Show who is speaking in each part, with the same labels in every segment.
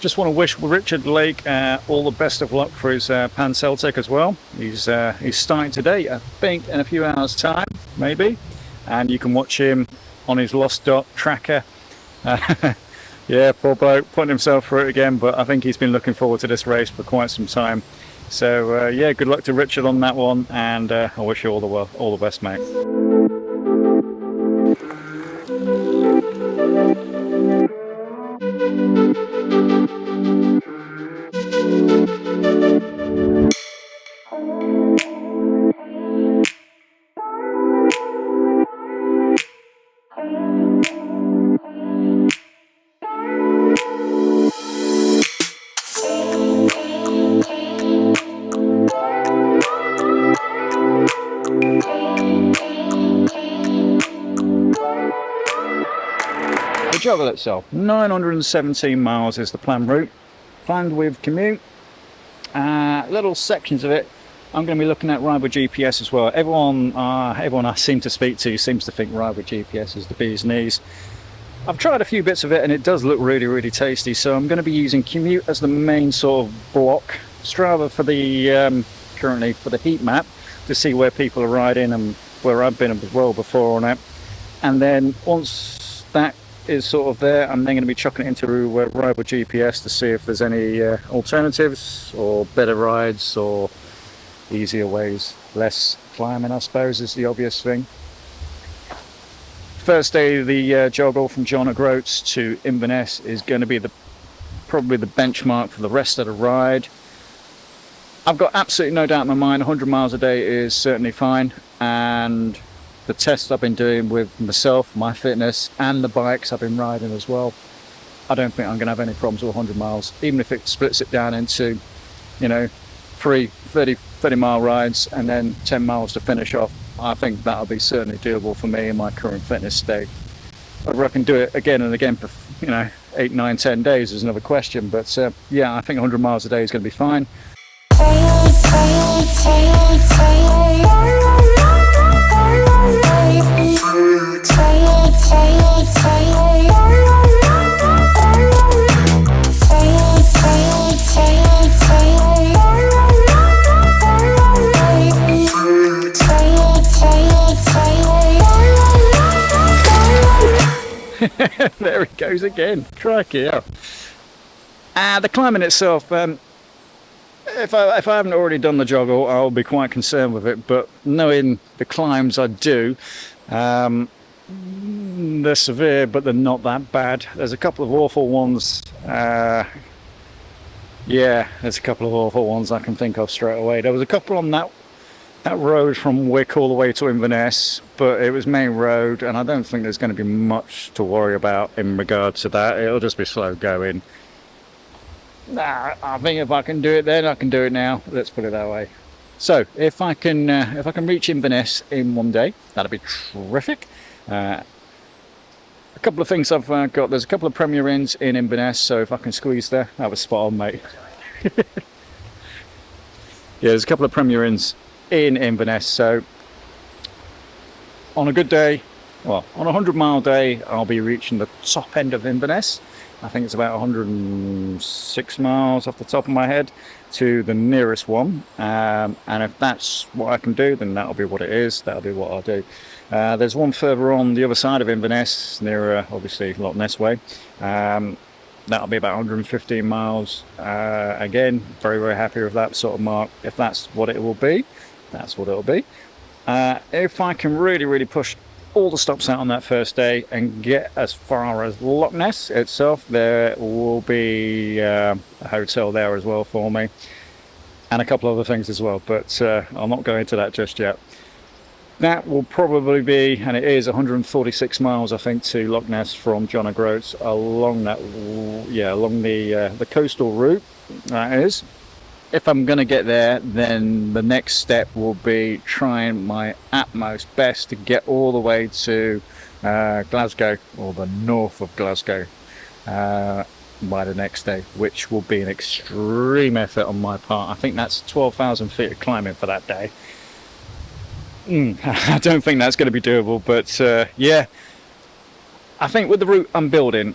Speaker 1: Just want to wish Richard Lake all the best of luck for his Pan Celtic as well. He's starting today, I think, in a few hours' time, maybe. And you can watch him on his Lost Dot tracker. Yeah, poor bloke, putting himself through it again, but I think he's been looking forward to this race for quite some time. So yeah, good luck to Richard on that one, and I wish you all the best, mate. The Jogle itself, 917 miles is the planned route, planned with commute. Little sections of it I'm going to be looking at ride with GPS as well. Everyone I seem to speak to seems to think ride with GPS is the bee's knees. I've tried a few bits of it and it does look really tasty, so I'm going to be using commute as the main sort of block. Strava for the currently for the heat map to see where people are riding and where I've been as well before on it. And then once that is sort of there, I'm then going to be chucking it into ride with GPS to see if there's any alternatives or better rides or easier ways. Less climbing, I suppose, is the obvious thing. First day of the Jogle from John at Groats to Inverness is going to be probably the benchmark for the rest of the ride. I've got absolutely no doubt in my mind 100 miles a day is certainly fine, and the tests I've been doing with myself, my fitness, and the bikes I've been riding as well, I don't think I'm going to have any problems with 100 miles, even if it splits it down into, you know, 30 mile rides and then 10 miles to finish off. I think that'll be certainly doable for me in my current fitness state. Whether I can do it again and again for, you know, 8, 9, 10 days is another question, but yeah, I think 100 miles a day is going to be fine. There it goes again. Crikey, yeah. The climbing itself, if I haven't already done the Jogle, I'll be quite concerned with it, but knowing the climbs I do, they're severe, but they're not that bad. There's a couple of awful ones. Yeah, there's a couple of awful ones I can think of straight away. There was a couple on that road from Wick all the way to Inverness, but it was main road, and I don't think there's going to be much to worry about in regard to that. It'll just be slow going. I think if I can do it then, I can do it now. Let's put it that way. So if I can reach Inverness in one day, that'd be terrific. A couple of things I've got. There's a couple of Premier Inns in Inverness, so if I can squeeze there, that was spot on, mate. Yeah, there's a couple of Premier Inns in Inverness, so on a good day, well, on a 100-mile day, I'll be reaching the top end of Inverness. I think it's about 106 miles off the top of my head to the nearest one, and if that's what I can do, then that'll be what it is. That'll be what I'll do. There's one further on the other side of Inverness, near obviously Loch Ness Way. That'll be about 115 miles. Again, very happy with that sort of mark. If that's what it will be, that's what it'll be. If I can really push all the stops out on that first day and get as far as Loch Ness itself, there will be a hotel there as well for me, and a couple other things as well, but I'll not go into that just yet. That will probably be, and it is, 146 miles I think to Loch Ness from John O'Groats along that, yeah, along the coastal route. That is. If I'm going to get there, then the next step will be trying my utmost best to get all the way to Glasgow, or the north of Glasgow, by the next day, which will be an extreme effort on my part. I think that's 12,000 feet of climbing for that day. I don't think that's going to be doable, but yeah, I think with the route I'm building,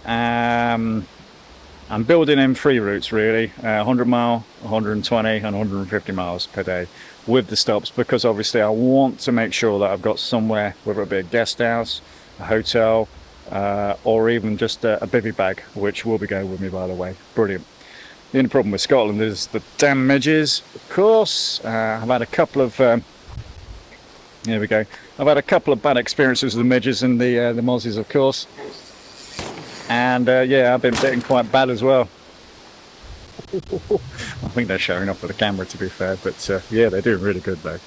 Speaker 1: I'm building in 3 routes really, 100 mile, 120 and 150 miles per day with the stops, because obviously I want to make sure that I've got somewhere, whether it be a guest house, a hotel, or even just a bivvy bag, which will be going with me, by the way. Brilliant. The only problem with Scotland is the damn midges, of course. I've had a couple of here we go. I've had a couple of bad experiences with the midges and the mozzies, of course, and yeah, I've been bitten quite bad as well. I think they're showing off with the camera, to be fair, but yeah, they're doing really good though.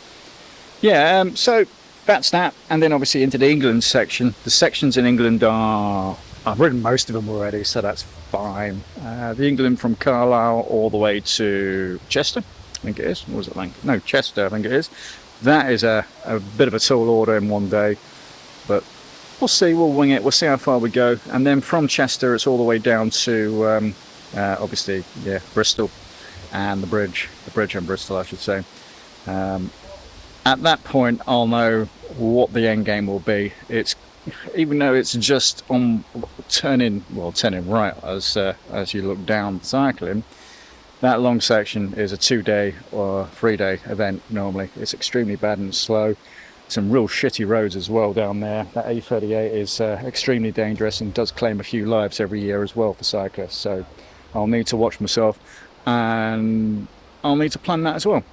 Speaker 1: Yeah, so that's that, and then obviously into the England section. The sections in England are, I've ridden most of them already, so that's fine. The England from Carlisle all the way to Chester, I think it is. Or was it Lancaster? No, Chester, I think it is. That is a bit of a tall order in one day, but we'll see, we'll wing it, we'll see how far we go. And then from Chester it's all the way down to obviously, yeah, Bristol and the bridge in Bristol, I should say. At that point I'll know what the end game will be. It's, even though it's just on turning right as you look down cycling, that long section is a 2-day or 3-day event normally. It's extremely bad and slow. Some real shitty roads as well down there. That A38 is extremely dangerous and does claim a few lives every year as well for cyclists. So I'll need to watch myself, and I'll need to plan that as well.